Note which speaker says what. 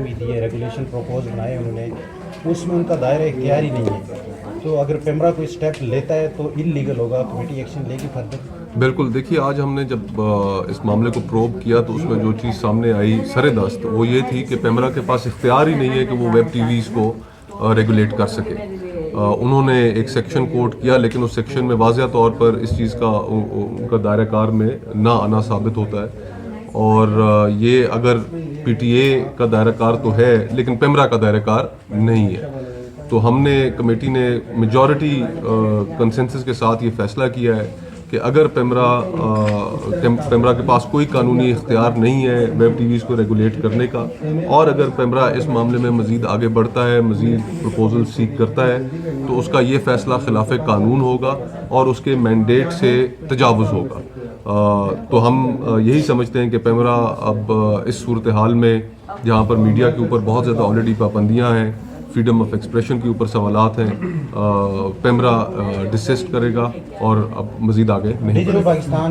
Speaker 1: हुई थी, regulation propose बनाए उन्होंने, उसमें उनका दायरा इख्तियार ही नहीं है। तो अगर पेमरा कोई स्टेप लेता है तो इलीगल होगा, कमेटी एक्शन लेगी फर्दर?
Speaker 2: बिल्कुल, देखिए आज हमने जब इस मामले को प्रोब किया तो उसमें जो चीज़ सामने आई सरेदस्त वो ये थी कि पेमरा के पास इख्तियार ही नहीं है कि वो वेब टीवीज़ को रेगुलेट कर सके। उन्होंने एक सेक्शन कोट किया लेकिन उस सेक्शन में वाज़िया तौर पर इस चीज़ का उनका दायरा कार में ना आना साबित होता है। और ये अगर पीटीए का दायरा कार तो है लेकिन पेमरा का दायरा कार नहीं है। तो हमने कमेटी ने मेजॉरिटी कंसेंसस के साथ ये फैसला किया है कि अगर पेमरा के पास कोई कानूनी इख्तियार नहीं है वेब टीवीज़ को रेगुलेट करने का, और अगर पेमरा इस मामले में मज़ीद आगे बढ़ता है, मज़ीद प्रपोजल सीक करता है, तो उसका ये फ़ैसला खिलाफ कानून होगा और उसके मैंडेट से तजावुज़ होगा। तो हम यही समझते हैं कि पेमरा अब इस सूरत हाल में जहाँ पर मीडिया के ऊपर बहुत ज़्यादा ऑलरेडी पाबंदियाँ हैं, फ्रीडम ऑफ एक्सप्रेशन के ऊपर सवालात हैं, पेमरा डिसिस्ट करेगा और अब मज़ीद आगे नहीं
Speaker 1: डिजिटल पाकिस्तान